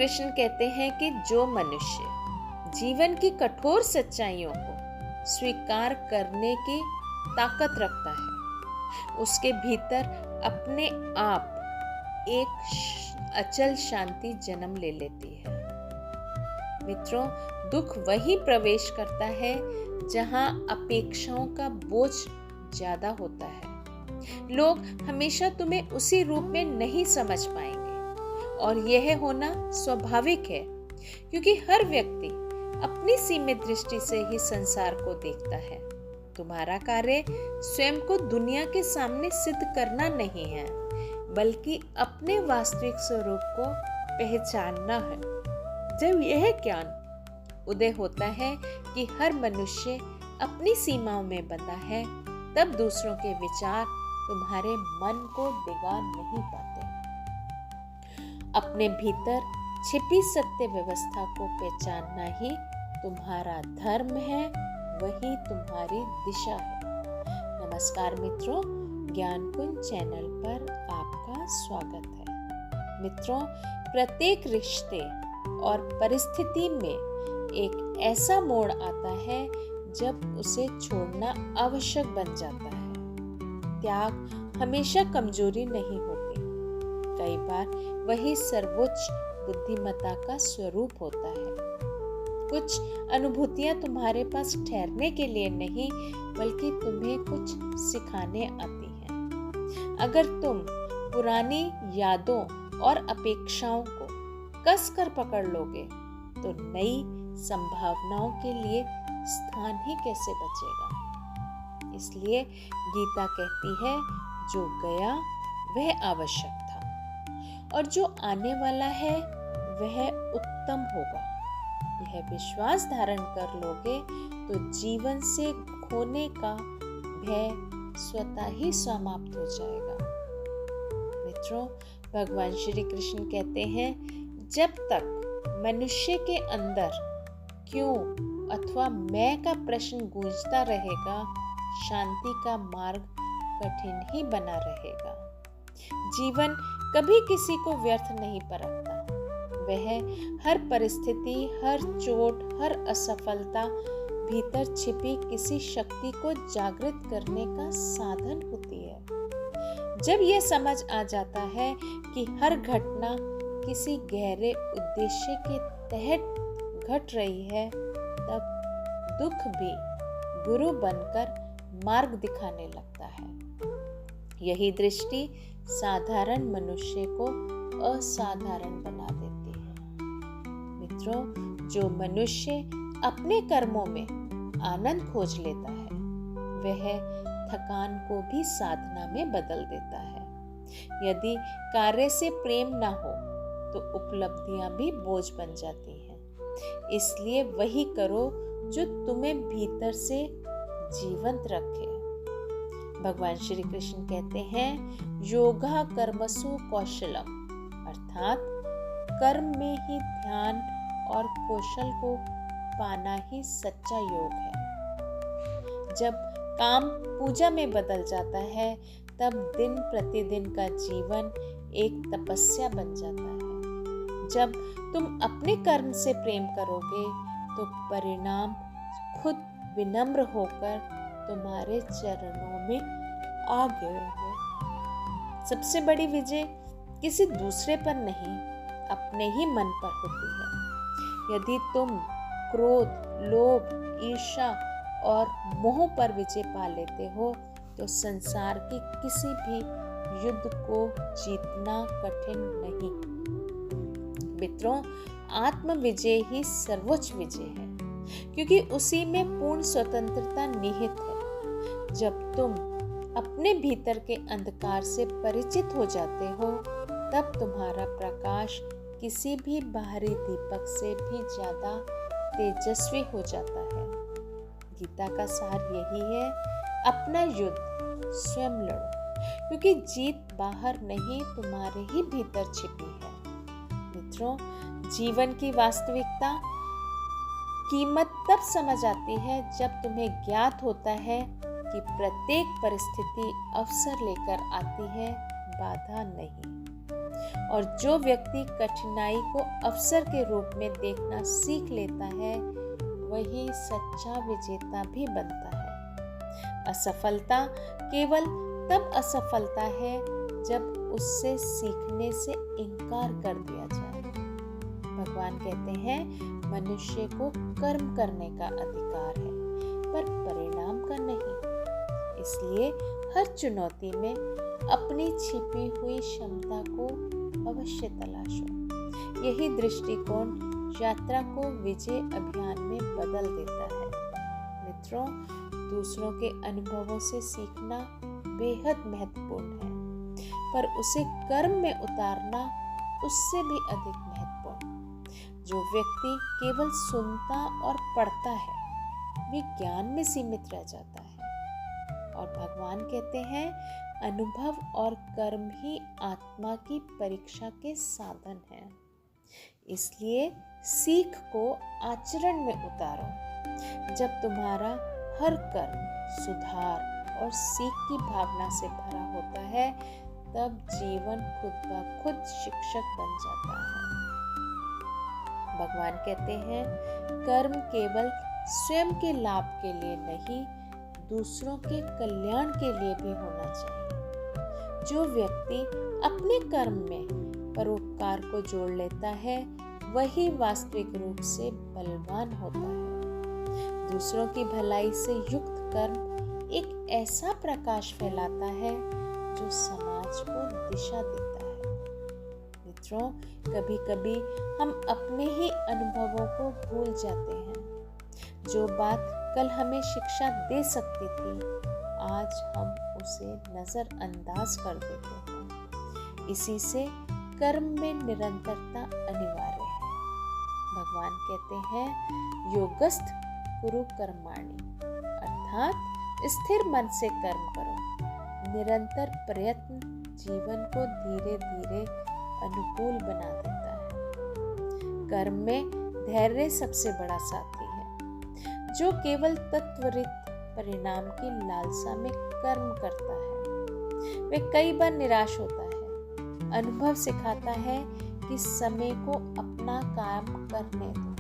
कृष्ण कहते हैं कि जो मनुष्य जीवन की कठोर सच्चाइयों को स्वीकार करने की ताकत रखता है, उसके भीतर अपने आप एक अचल शांति जन्म ले लेती है। मित्रों, दुख वही प्रवेश करता है जहां अपेक्षाओं का बोझ ज्यादा होता है। लोग हमेशा तुम्हें उसी रूप में नहीं समझ पाएंगे और यह होना स्वाभाविक है, क्योंकि हर व्यक्ति अपनी सीमित दृष्टि से ही संसार को देखता है। तुम्हारा कार्य स्वयं को दुनिया के सामने सिद्ध करना नहीं है, बल्कि अपने वास्तविक स्वरूप को पहचानना है। जब यह ज्ञान उदय होता है कि हर मनुष्य अपनी सीमाओं में बंधा है, तब दूसरों के विचार तुम्हारे मन को डिगा नहीं पाते। अपने भीतर छिपी सत्य व्यवस्था को पहचानना ही तुम्हारा धर्म है, वही तुम्हारी दिशा है। नमस्कार मित्रों, ज्ञान कुंज चैनल पर आपका स्वागत है। मित्रों, प्रत्येक रिश्ते और परिस्थिति में एक ऐसा मोड़ आता है जब उसे छोड़ना आवश्यक बन जाता है। त्याग हमेशा कमजोरी नहीं होती, कई बार वही सर्वोच्च बुद्धिमत्ता का स्वरूप होता है। कुछ अनुभूतियां तुम्हारे पास ठहरने के लिए नहीं, बल्कि तुम्हें कुछ सिखाने आती हैं। अगर तुम पुरानी यादों और अपेक्षाओं को कसकर पकड़ लोगे, तो नई संभावनाओं के लिए स्थान ही कैसे बचेगा। इसलिए गीता कहती है, जो गया वह आवश्यक था और जो आने वाला है वह उत्तम होगा। यह विश्वास धारण कर लोगे तो जीवन से खोने का भय स्वतः ही समाप्त हो जाएगा। मित्रों, भगवान श्री कृष्ण कहते हैं, जब तक मनुष्य के अंदर क्यों अथवा मैं का प्रश्न गूंजता रहेगा, शांति का मार्ग कठिन ही बना रहेगा। जीवन कभी किसी को व्यर्थ नहीं परखता। वह हर परिस्थिति, हर चोट, हर असफलता भीतर छिपी किसी शक्ति को जागृत करने का साधन होती है। जब यह समझ आ जाता है कि हर घटना किसी गहरे उद्देश्य के तहत घट रही है, तब दुख भी गुरु बनकर मार्ग दिखाने लगता है। यही दृष्टि साधारण मनुष्य को असाधारण बना देती है। मित्रों, जो मनुष्य अपने कर्मों में आनंद खोज लेता है, वह थकान को भी साधना में बदल देता है। यदि कार्य से प्रेम ना हो तो उपलब्धियां भी बोझ बन जाती हैं। इसलिए वही करो जो तुम्हें भीतर से जीवंत रखे। भगवान श्री कृष्ण कहते हैं, योगा कर्मसु कौशलम, अर्थात कर्म में ही ध्यान और कौशल को पाना ही सच्चा योग है। जब काम पूजा में बदल जाता है, तब दिन प्रतिदिन का जीवन एक तपस्या बन जाता है। जब तुम अपने कर्म से प्रेम करोगे, तो परिणाम खुद विनम्र होकर तुम्हारे चरणों में आ गए हो। सबसे बड़ी विजय किसी दूसरे पर नहीं, अपने ही मन पर होती है। यदि तुम क्रोध, लोभ, ईर्ष्या और मोह पर विजय पा लेते हो, तो संसार की किसी भी युद्ध को जीतना कठिन नहीं। मित्रों, आत्म विजय ही सर्वोच्च विजय है, क्योंकि उसी में पूर्ण स्वतंत्रता निहित है। जब तुम अपने भीतर के अंधकार से परिचित हो जाते हो, तब तुम्हारा प्रकाश किसी भी बाहरी दीपक से भी ज्यादा तेजस्वी हो जाता है। गीता का सार यही है, अपना युद्ध स्वयं लड़ो, क्योंकि जीत बाहर नहीं, तुम्हारे ही भीतर छिपी है। मित्रों, जीवन की वास्तविकता कीमत तब समझ आती है जब तुम्हें ज्ञात होता है कि प्रत्येक परिस्थिति अवसर लेकर आती है, बाधा नहीं। और जो व्यक्ति कठिनाई को अवसर के रूप में देखना सीख लेता है, वही सच्चा विजेता भी बनता है। असफलता केवल तब असफलता है जब उससे सीखने से इनकार कर दिया जाए। भगवान कहते हैं, मनुष्य को कर्म करने का अधिकार है, पर परिणाम का नहीं। इसलिए हर चुनौती में अपनी छिपी हुई क्षमता को अवश्य तलाशो। यही दृष्टिकोण यात्रा को विजय अभियान में बदल देता है। मित्रों, दूसरों के अनुभवों से सीखना बेहद महत्वपूर्ण है, पर उसे कर्म में उतारना उससे भी अधिक महत्वपूर्ण। जो व्यक्ति केवल सुनता और पढ़ता है, वे ज्ञान में सीमित रह जाता है। और भगवान कहते हैं, अनुभव और कर्म ही आत्मा की परीक्षा के साधन हैं। इसलिए सीख को आचरण में उतारो। जब तुम्हारा हर कर्म सुधार और सीख की भावना से भरा होता है, तब जीवन खुद ब खुद शिक्षक बन जाता है। भगवान कहते हैं, कर्म केवल स्वयं के लाभ के लिए नहीं, दूसरों के कल्याण के लिए भी होना चाहिए। जो व्यक्ति अपने कर्म में परोपकार को जोड़ लेता है, वही वास्तविक रूप से बलवान होता है। दूसरों की भलाई से युक्त कर्म एक ऐसा प्रकाश फैलाता है जो समाज को दिशा देता है। मित्रों, कभी कभी हम अपने ही अनुभवों को भूल जाते हैं। जो बात कल हमें शिक्षा दे सकती थी, आज हम उसे नजरअंदाज कर देते हैं। इसी से कर्म में निरंतरता अनिवार्य है। भगवान कहते हैं, योगस्थ कुरु कर्माणि, अर्थात स्थिर मन से कर्म करो। निरंतर प्रयत्न जीवन को धीरे धीरे अनुकूल बना देता है। कर्म में धैर्य सबसे बड़ा साथी है। जो केवल त्वरित परिणाम की लालसा में कर्म करता है, वे कई बार निराश होता है। अनुभव सिखाता है कि समय को अपना काम करने दो।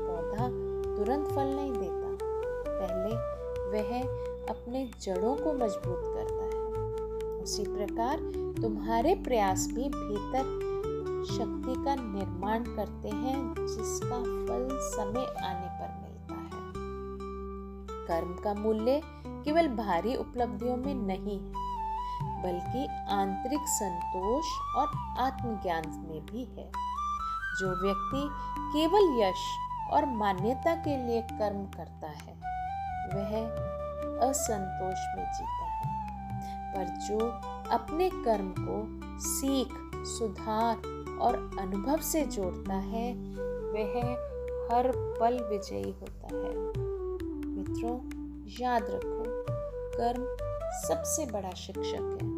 पौधा तुरंत फल नहीं देता, पहले वह अपने जड़ों को मजबूत करता है। उसी प्रकार तुम्हारे प्रयास भी भीतर शक्ति का निर्माण करते हैं, जिसका फल समय आने पर मिलता है। कर्म का मूल्य केवल भारी उपलब्धियों में नहीं है, बल्कि आंतरिक संतोष और आत्मज्ञान में भी है। जो व्यक्ति केवल यश और मान्यता के लिए कर्म करता है, वह असंतोष में जीता है। पर जो अपने कर्म को सीख, सुधार और अनुभव से जोड़ता है, वह हर पल विजयी होता है। मित्रों, याद रखो, कर्म सबसे बड़ा शिक्षक है।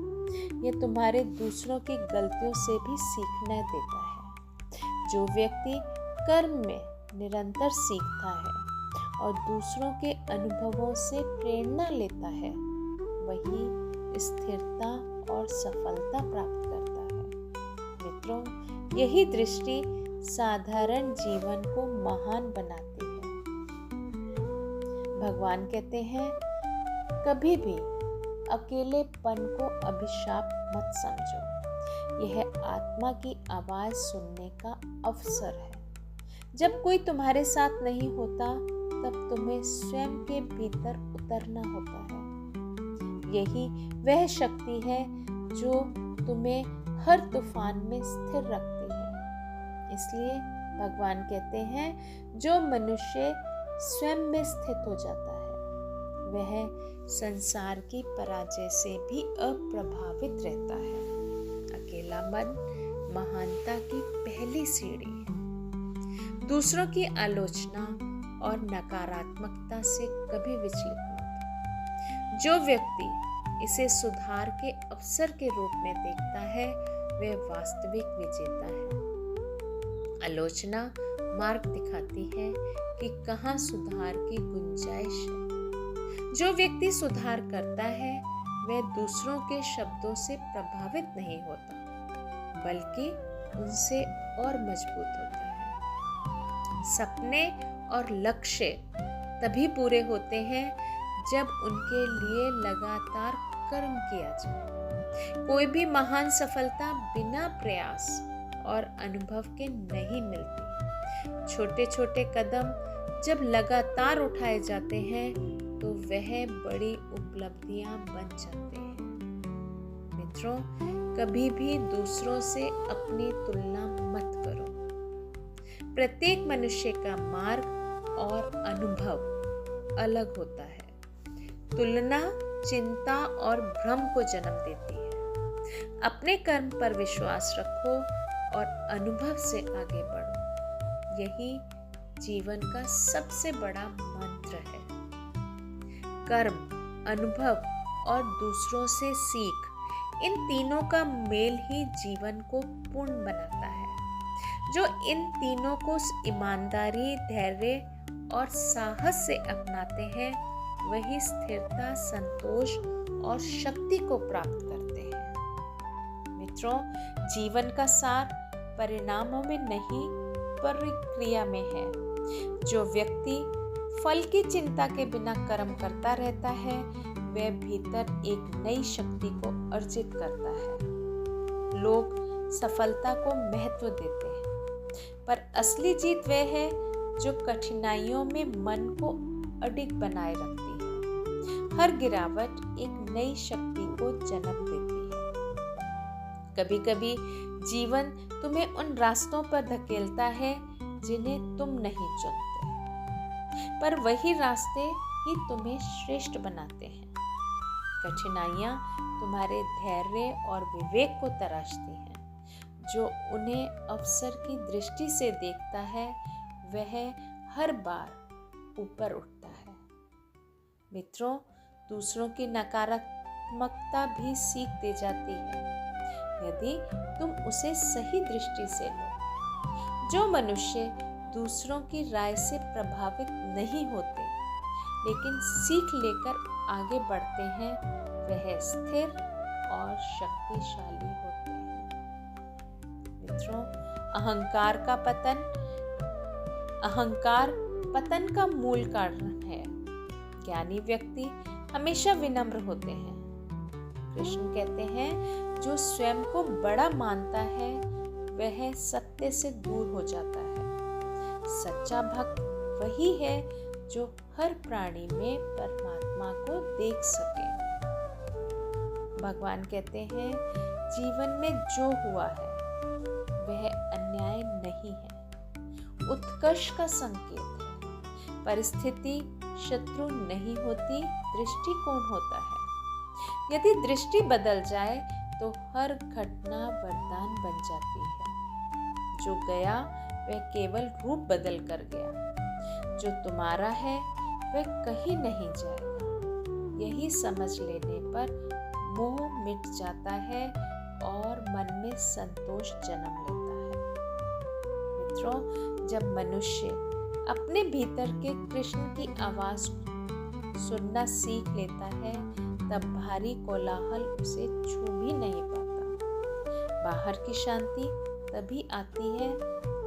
यह तुम्हारे दूसरों की गलतियों से भी सीखना देता है। जो व्यक्ति कर्म में निरंतर सीखता है और दूसरों के अनुभवों से प्रेरणा लेता है, वही स्थिरता और सफलता प्राप्त करता है। मित्रों, यही दृष्टि साधारण जीवन को महान बनाती है। भगवान कहते हैं, कभी भी अकेलेपन को अभिशाप मत समझो। यह आत्मा की आवाज सुनने का अवसर है। जब कोई तुम्हारे साथ नहीं होता, तब तुम्हें स्वयं के भीतर उतरना होता है। यही वह शक्ति है जो तुम्हें हर तूफान में स्थिर रखती है। इसलिए भगवान कहते हैं, जो मनुष्य स्वयं में स्थित हो जाता है, वह संसार की पराजय से भी अप्रभावित रहता है। अकेला मन महानता की पहली सीढ़ी है। दूसरों की आलोचना और नकारात्मकता से कभी विचलित मत हो। जो व्यक्ति इसे सुधार के अवसर के रूप में देखता है, वह वास्तविक विजेता है। आलोचना मार्ग दिखाती है कि कहाँ सुधार की गुंजाइश है। जो व्यक्ति सुधार करता है, वह दूसरों के शब्दों से प्रभावित नहीं होता, बल्कि उनसे और मजबूत होता है। सपने और लक्ष्य तभी पूरे होते हैं जब उनके लिए लगातार कर्म किया जाए। कोई भी महान सफलता बिना प्रयास और अनुभव के नहीं मिलती। छोटे छोटे कदम जब लगातार उठाए जाते हैं तो वह बड़ी उपलब्धियां बन जाते हैं। मित्रों, कभी भी दूसरों से अपनी तुलना मत करो। प्रत्येक मनुष्य का मार्ग और अनुभव अलग होता है। तुलना चिंता और भ्रम को जन्म देती है। अपने कर्म पर विश्वास रखो और अनुभव से आगे बढ़ो। यही जीवन का सबसे बड़ा मंत्र है। कर्म, अनुभव और दूसरों से सीख, इन तीनों का मेल ही जीवन को पूर्ण बनाता है। जो इन तीनों को ईमानदारी, धैर्य और साहस से अपनाते हैं, वही स्थिरता, संतोष और शक्ति को प्राप्त करते हैं। मित्रों, जीवन का सार परिणामों में नहीं, प्रक्रिया में है। जो व्यक्ति फल की चिंता के बिना कर्म करता रहता है, वह भीतर एक नई शक्ति को अर्जित करता है। लोग सफलता को महत्व देते हैं, पर असली जीत वह है जो कठिनाइयों में मन को अडिग बनाए रखती है। हर गिरावट एक नई शक्ति को जन्म देती है। कभी कभी जीवन तुम्हें उन रास्तों पर धकेलता है जिन्हें तुम नहीं चुनते, पर वही रास्ते ही तुम्हें श्रेष्ठ बनाते हैं। कठिनाइयां तुम्हारे धैर्य और विवेक को तराशती हैं। जो उन्हें अवसर की दृष्टि से देखता है, वह हर बार ऊपर उठता है। मित्रों, दूसरों की नकारात्मकता भी सीख दे जाती है, यदि तुम उसे सही दृष्टि से लो। जो मनुष्य दूसरों की राय से प्रभावित नहीं होते, लेकिन सीख लेकर आगे बढ़ते हैं, वह स्थिर और शक्तिशाली होते हैं। मित्रों, अहंकार पतन का मूल कारण है। ज्ञानी व्यक्ति हमेशा विनम्र होते हैं। कृष्ण कहते हैं, जो स्वयं को बड़ा मानता है, वह सत्य से दूर हो जाता है। सच्चा भक्त वही है जो हर प्राणी में परमात्मा को देख सके। भगवान कहते हैं, जीवन में जो हुआ है वह अन्याय नहीं है, उत्कर्ष का संकेत है। परिस्थिति शत्रु नहीं होती, दृष्टिकोण होता है। यदि दृष्टि बदल जाए तो हर घटना वरदान बन जाती है। जो गया वह केवल रूप बदल कर गया। जो तुम्हारा है वह कहीं नहीं जाएगा। यही समझ लेने पर मोह मिट जाता है और मन में संतोष जन्म लेता है। मित्रों, जब मनुष्य अपने भीतर के कृष्ण की आवाज सुनना सीख लेता है, तब भारी कोलाहल उसे छू भी नहीं पाता। बाहर की शांति तभी आती है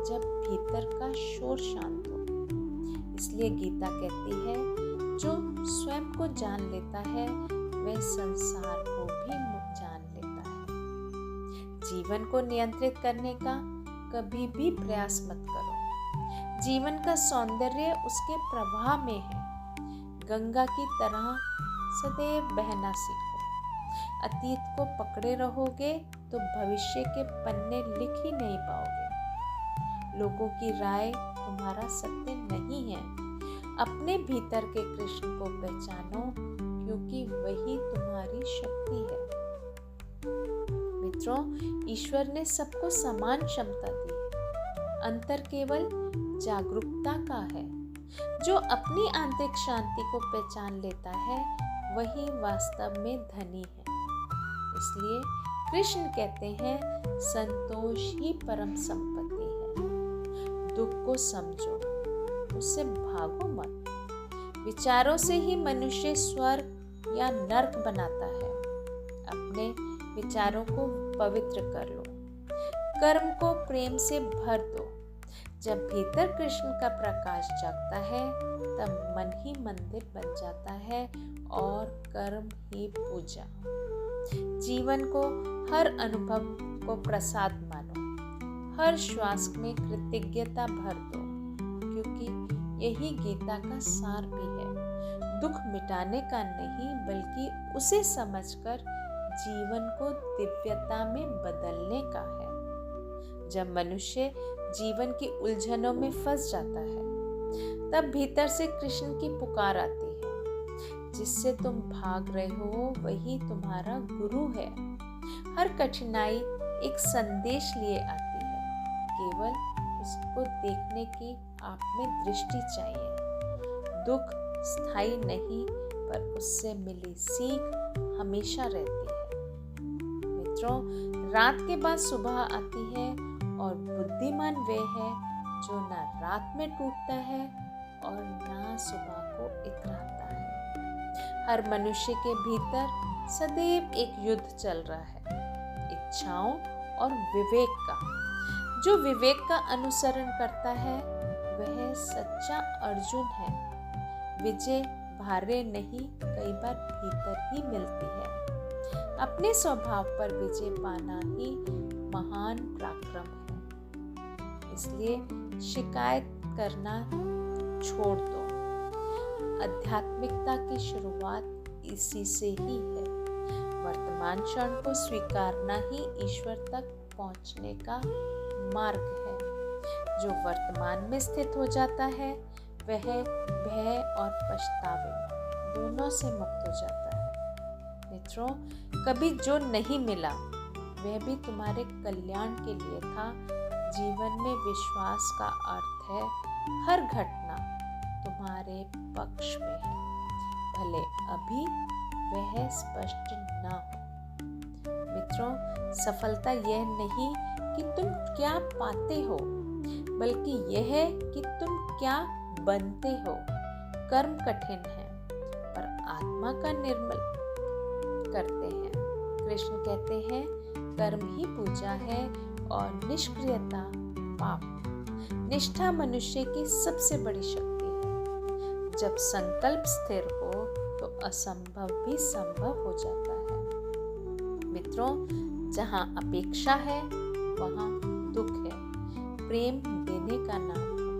जब भीतर का शोर शांत हो। इसलिए गीता कहती है, जो स्वयं को जान लेता है, वह संसार को भी जान लेता है। जीवन को नियंत्रित करने का कभी भी प्रयास मत करो। जीवन का सौंदर्य उसके प्रवाह में है। गंगा की तरह सदैव बहना सीखो। अतीत को पकड़े रहोगे तो भविष्य के पन्ने लिख ही नहीं पाओगे। लोगों की राय तुम्हारा सत्य नहीं है। अपने भीतर के कृष्ण को पहचानो, क्योंकि वही तुम्हारी शक्ति है। मित्रों, ईश्वर ने सबको समान क्षमता दी है। अंतर केवल जागरूकता का है। जो अपनी आंतरिक शांति को पहचान लेता है, वही वास्तव में धनी है। इसलिए कृष्ण कहते हैं, संतोष ही परम संपत्ति है। दुख को समझो, उससे भागो मत। विचारों से ही मनुष्य स्वर्ग या नर्क बनाता है। अपने विचारों को पवित्र कर लो। कर्म को प्रेम से भर दो। जब भीतर कृष्ण का प्रकाश जगता है तब मन ही मंदिर बन जाता है और कर्म ही पूजा। जीवन को, हर अनुभव को प्रसाद मानो। हर श्वास में कृतज्ञता भर दो, क्योंकि यही गीता का सार भी है। दुख मिटाने का नहीं, बल्कि उसे समझकर जीवन को दिव्यता में बदलने का है। जब मनुष्य जीवन की उलझनों में फंस जाता है तब भीतर से कृष्ण की पुकार आती है। जिससे तुम भाग रहे हो वही तुम्हारा गुरु है। हर कठिनाई एक संदेश लिए आती है, केवल उसको देखने की आप में दृष्टि चाहिए। दुख स्थायी नहीं, पर उससे मिली सीख हमेशा रहती है। मित्रों, रात के बाद सुबह आती है और बुद्धिमान वे है जो ना रात में टूटता है और ना सुबह को इतराता है। हर मनुष्य के भीतर सदैव एक युद्ध चल रहा है, इच्छाओं और विवेक का। जो विवेक का अनुसरण करता है वह सच्चा अर्जुन है। विजय बाहर नहीं, कई बार भीतर ही मिलती है। अपने स्वभाव पर विजय पाना ही महान पराक्रम है। इसलिए शिकायत करना छोड़ दो। आध्यात्मिकता की शुरुआत इसी से ही है। वर्तमान क्षण को स्वीकारना ही ईश्वर तक पहुंचने का मार्ग है। जो वर्तमान में स्थित हो जाता है वह भय और पछतावे दोनों से मुक्त हो जाता है। मित्रों, कभी जो नहीं मिला वह भी तुम्हारे कल्याण के लिए था। जीवन में विश्वास का अर्थ है हर घटना तुम्हारे पक्ष में है, भले अभी वह स्पष्ट ना हो। मित्रों, सफलता यह नहीं कि तुम क्या पाते हो, बल्कि यह है कि तुम क्या बनते हो। कर्म कठिन है, पर आत्मा का निर्मल करते हैं। कृष्ण कहते हैं, कर्म ही पूजा है और निष्क्रियता पाप। निष्ठा मनुष्य की सबसे बड़ी शक्ति है। जब संकल्प स्थिर हो तो असंभव भी संभव हो जाता है। मित्रों, जहाँ अपेक्षा है वहाँ दुख है। प्रेम देने का नाम है,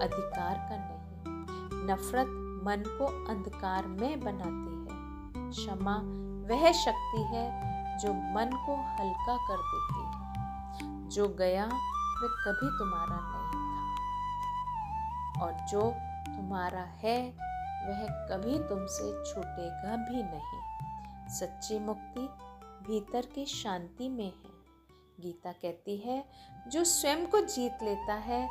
अधिकार का नहीं। नफरत मन को अंधकार में बनाती है। क्षमा वह शक्ति है जो मन को हल्का कर देती है। जो गया वह कभी तुम्हारा नहीं था, और जो तुम्हारा है वह कभी तुमसे छूटेगा भी नहीं। सच्ची मुक्ति भीतर की शांति में है। गीता कहती है, जो स्वयं को जीत लेता है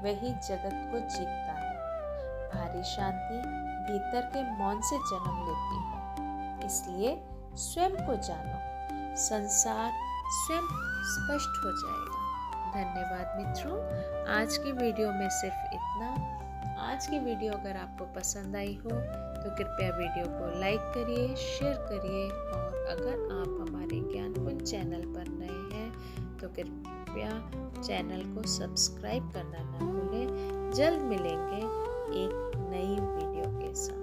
वही जगत को जीतता है। भारी शांति भीतर के मौन से जन्म लेती है। इसलिए स्वयं को जानो, संसार स्वयं स्पष्ट हो जाएगा। धन्यवाद मित्रों, आज की वीडियो में सिर्फ इतना। आज की वीडियो अगर आपको पसंद आई हो तो कृपया वीडियो को लाइक करिए, शेयर करिए, और अगर आप हमारे ज्ञानकुंज चैनल पर नए हैं तो कृपया चैनल को सब्सक्राइब करना ना भूलें। जल्द मिलेंगे एक नई वीडियो के साथ।